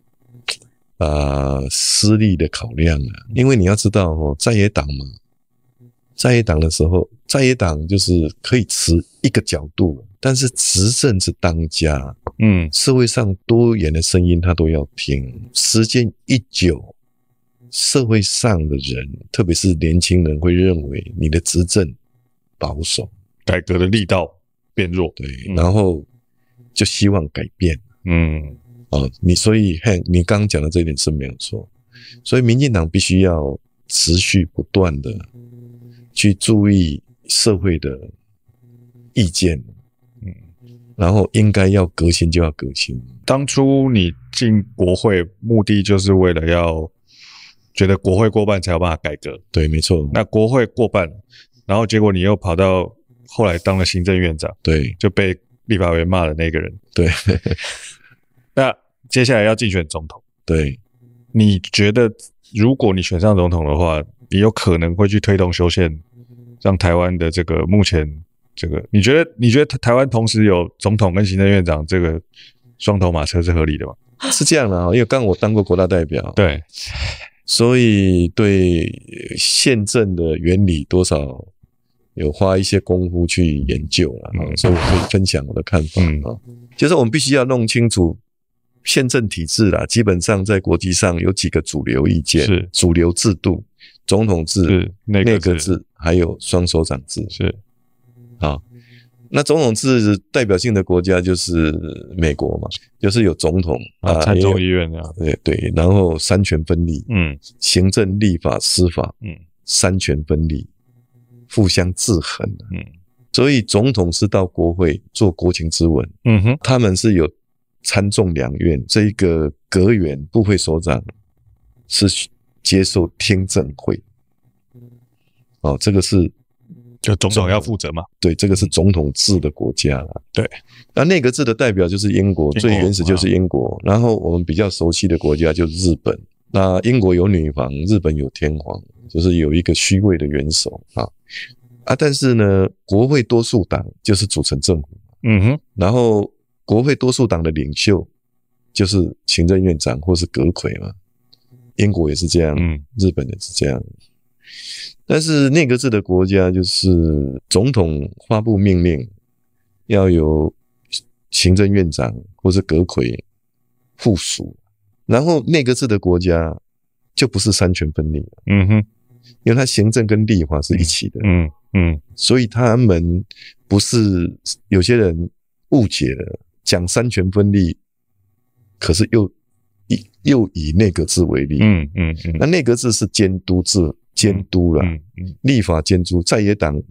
私利的考量因为你要知道在野党嘛，在野党的时候，在野党就是可以持一个角度，但是执政是当家，社会上多元的声音他都要听。时间一久，社会上的人，特别是年轻人会认为你的执政保守，改革的力道变弱，对，然后就希望改变。所以你刚刚讲的这一点是没有错，所以民进党必须要持续不断的去注意社会的意见，然后应该要革新就要革新。当初你进国会目的就是为了要觉得国会过半才有办法改革，对，没错。那国会过半，然后结果你又跑到后来当了行政院长，对，就被立法委员骂的那个人，对。那接下来要竞选总统，对，你觉得如果你选上总统的话，你有可能会去推动修宪，让台湾的这个目前这个，你觉得台湾同时有总统跟行政院长这个双头马车是合理的吗？是这样的因为刚刚我当过国大代表，对，所以对宪政的原理多少有花一些功夫去研究所以我可以分享我的看法就是我们必须要弄清楚宪政体制基本上在国际上有几个主流意见，是主流制度，总统制、内阁制，还有双首长制。是那总统制代表性的国家就是美国嘛，就是有总统参众议院对，然后三权分立，行政、立法、司法，三权分立，互相制衡所以总统是到国会做国情咨文，他们是有参众两院，这一个阁员部会首长是接受听证会，这个是就总统要负责嘛？对，这个是总统制的国家啦。对，那内阁制的代表就是英国，最原始就是英国。然后我们比较熟悉的国家就是日本。那英国有女皇，日本有天皇，就是有一个虚位的元首但是呢，国会多数党就是组成政府，然后国会多数党的领袖就是行政院长或是阁揆嘛。英国也是这样，日本也是这样。但是内阁制的国家就是总统发布命令，要由行政院长或是阁揆附属，然后内阁制的国家就不是三权分立了，因为它行政跟立法是一起的，所以他们不是，有些人误解了，讲三权分立可是又以内阁制为例，那内阁制是监督制，监督啦，立法监督，在野党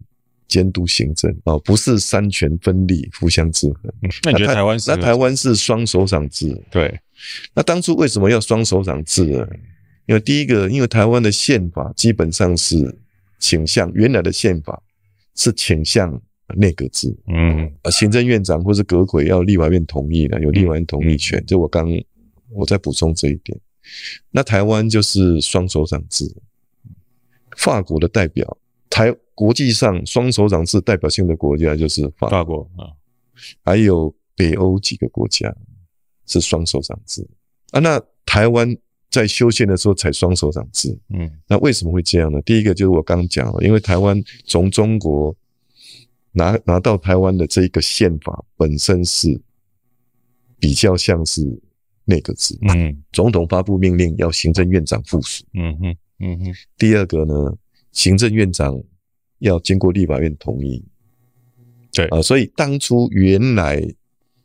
监督行政不是三权分立互相制衡。那你觉得台湾是？那台湾是双首长制。对，那当初为什么要双首长制呢？因为第一个，因为台湾的宪法基本上是倾向原来的宪法是倾向内阁制，行政院长或是阁揆要立法院同意的，有立法院同意权。就我再补充这一点。那台湾就是双首长制，法国的代表，国际上双首长制代表性的国家就是法国还有北欧几个国家是双首长制那台湾在修宪的时候才双首长制，那为什么会这样呢？第一个就是我刚刚讲了，因为台湾从中国拿到台湾的这一个宪法本身是比较像是内阁制，总统发布命令要行政院长附属，第二个呢，行政院长要经过立法院同意，对所以当初原来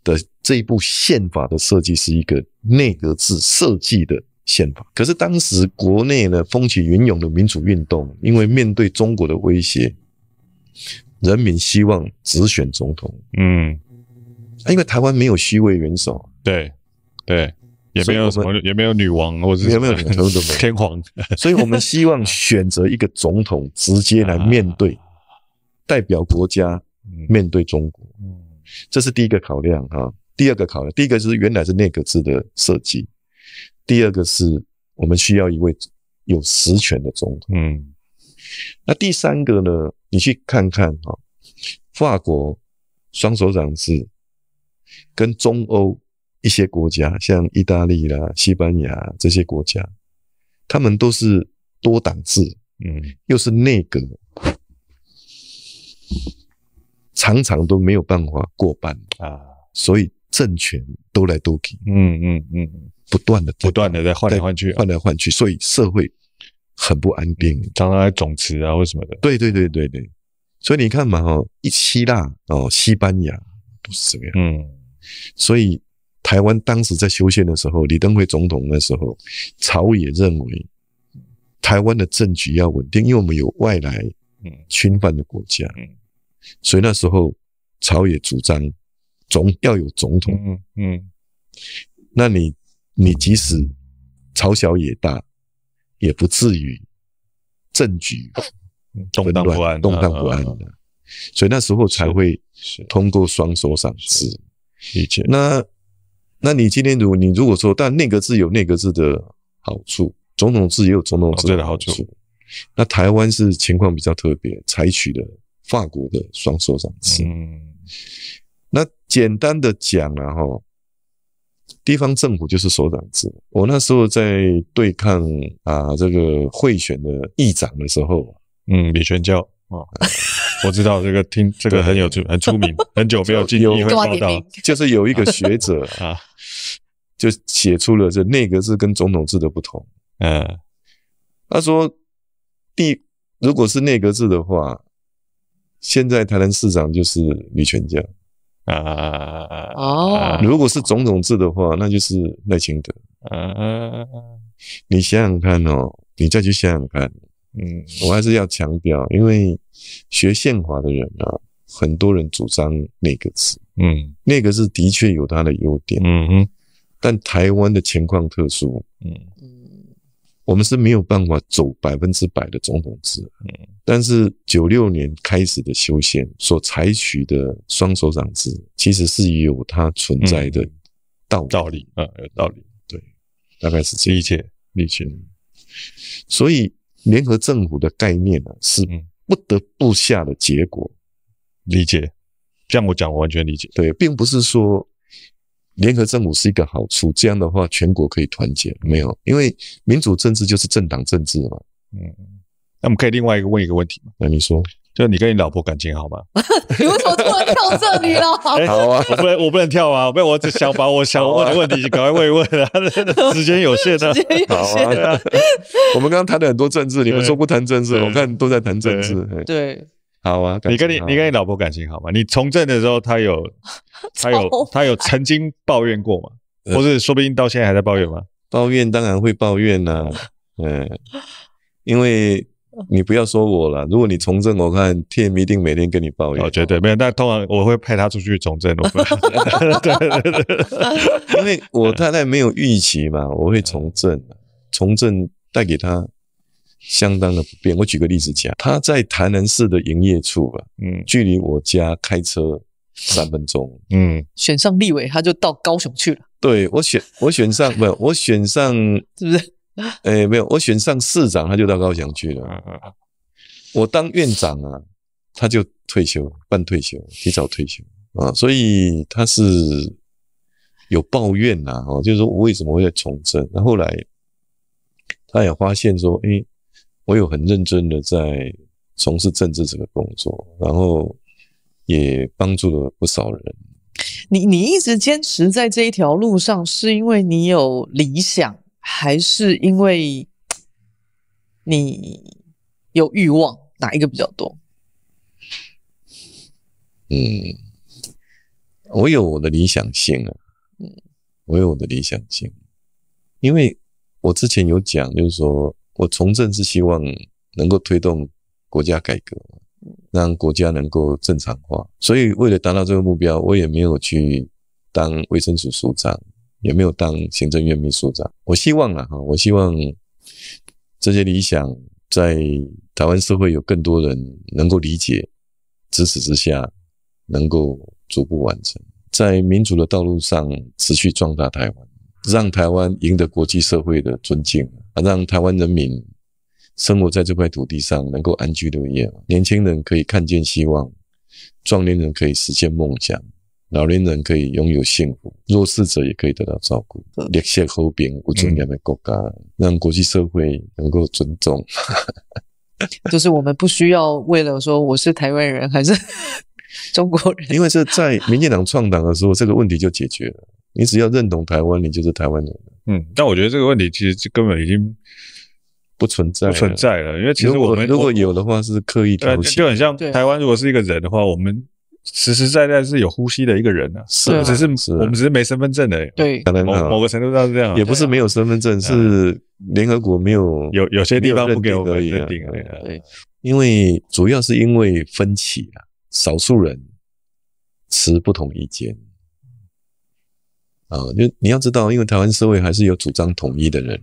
的这一部宪法的设计是一个内阁制设计的宪法，可是当时国内呢风起云涌的民主运动，因为面对中国的威胁，人民希望直选总统，因为台湾没有虚位元首，对，也没有什么，也没有女王或者也没有天皇，所以我们希望选择一个总统直接来面对，代表国家面对中国，这是第一个考量第二个考量，第一个是原来是内阁制的设计，第二个是我们需要一位有实权的总统，那第三个呢，你去看看法国双首长制跟中欧一些国家，像意大利啦、西班牙这些国家，他们都是多党制，又是内阁，常常都没有办法过半所以政权都来都去，不断的在换来换去，所以社会很不安定，常常在总辞或什么的。对，所以你看嘛希腊西班牙都是这样，所以台湾当时在修宪的时候，李登辉总统那时候，朝野认为台湾的政局要稳定，因为我们有外来侵犯的国家，所以那时候朝野主张要有总统，那你即使朝小野大，也不至于政局动荡不安的，所以那时候才会通过双首长制。理解。那你今天如果说，但内阁制有内阁制的好处，总统制也有总统制的好处。那台湾是情况比较特别，采取了法国的双首长制。那简单的讲地方政府就是首长制。我那时候在对抗这个贿选的议长的时候，李全教我知道这个很出名，很久没有进议会报道，就是有一个学者就写出了这内阁制跟总统制的不同。他说，如果是内阁制的话，现在台南市长就是李全教如果是总统制的话，那就是赖清德你想想看你再去想想看。我还是要强调，因为学宪法的人很多人主张内阁制，内阁制的确有它的优点，但台湾的情况特殊，我们是没有办法走100%的总统制，但是96年开始的修宪所采取的双首长制，其实是有它存在的道理，有道理，对，大概是这样，理解。所以联合政府的概念是不得不下的结果，理解。这样我讲，我完全理解。对，并不是说联合政府是一个好处，这样的话全国可以团结，没有，因为民主政治就是政党政治嘛。那我们可以另外问一个问题吗？那你说，就你跟你老婆感情好吗？你为什么突然跳这里了？好啊，我不能跳啊！我只想把我想问的问题赶快问一问啊！时间有限啊。好啊，我们刚刚谈了很多政治，你们说不谈政治，我看都在谈政治。对，好啊，你跟你老婆感情好吗？你从政的时候，他有曾经抱怨过吗？或是说不定到现在还在抱怨吗？抱怨当然会抱怨啦，因为你不要说我啦，如果你从政，我看 Tim 一定每天跟你抱怨。绝对没有，但通常我会派他出去从政。对，因为我太太没有预期嘛，我会从政，从政带给他相当的不便。我举个例子讲，他在台南市的营业处啊，距离我家开车3分钟，选上立委他就到高雄去了。对，我选上不，我选上是不是？没有，我选上市长他就到高雄去了。我当院长啊，他就退休，半退休，提早退休啊，所以他是有抱怨呐，就是说我为什么会从政？那后来他也发现说，我有很认真的在从事政治这个工作，然后也帮助了不少人。你一直坚持在这一条路上，是因为你有理想，还是因为你有欲望？哪一个比较多？我有我的理想性啊，我有我的理想性，因为我之前有讲，就是说我从政是希望能够推动国家改革，让国家能够正常化，所以为了达到这个目标，我也没有去当卫生署署长，也没有当行政院秘书长。我希望这些理想在台湾社会有更多人能够理解，支持之下能够逐步完成，在民主的道路上持续壮大台湾，让台湾赢得国际社会的尊敬，让台湾人民生活在这块土地上能够安居乐业，年轻人可以看见希望，壮年人可以实现梦想，老年人可以拥有幸福，弱势者也可以得到照顾，热血和平有尊严的国家，让国际社会能够尊重。就是我们不需要为了说我是台湾人还是中国人，因为这在民进党创党的时候，这个问题就解决了。你只要认同台湾，你就是台湾人。但我觉得这个问题其实根本已经不存在了，因为其实我们如果有的话是刻意挑衅，就很像台湾如果是一个人的话，我们实实在在是有呼吸的一个人啊，是我们只是没身份证而已。对，可能某个程度上是这样，也不是没有身份证，是联合国没有有些地方不给我们认定而已。对，因为主要是因为分歧啊，少数人持不同意见就你要知道，因为台湾社会还是有主张统一的人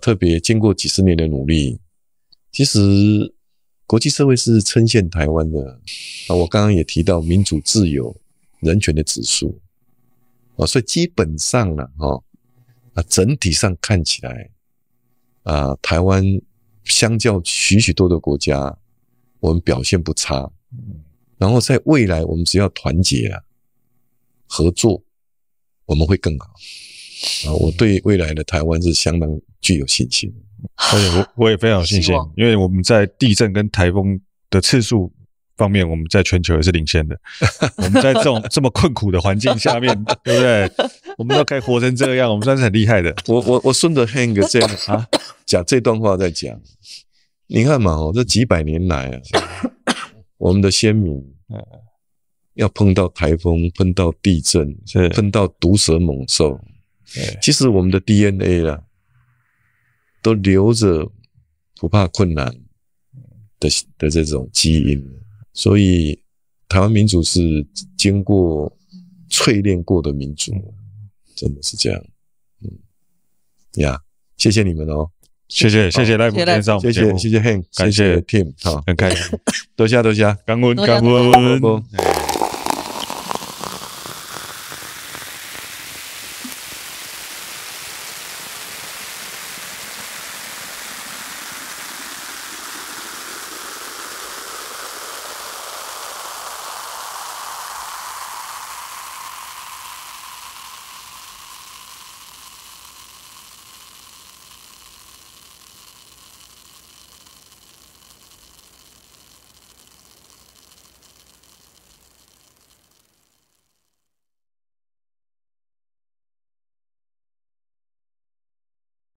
特别经过几十年的努力，其实国际社会是称羡台湾的我刚刚也提到民主自由人权的指数所以基本上整体上看起来台湾相较许许多的国家，我们表现不差，然后在未来我们只要团结合作，我们会更好我对未来的台湾是相当具有信心，而且我也非常有信心，因为我们在地震跟台风的次数方面，我们在全球也是领先的。我们在这么困苦的环境下面，对不对？我们都可以活成这样，我们算是很厉害的。我顺着 Hank 这样讲这段话在讲，你看嘛这几百年来我们的先民要碰到台风，碰到地震，碰到毒蛇猛兽，其实我们的 DNA 都留着不怕困难的这种基因，所以台湾民主是经过淬炼过的民主，真的是这样。谢谢你们谢谢赖普先生，谢谢 Hank， 谢谢 Tim， 很开心，多谢，感恩。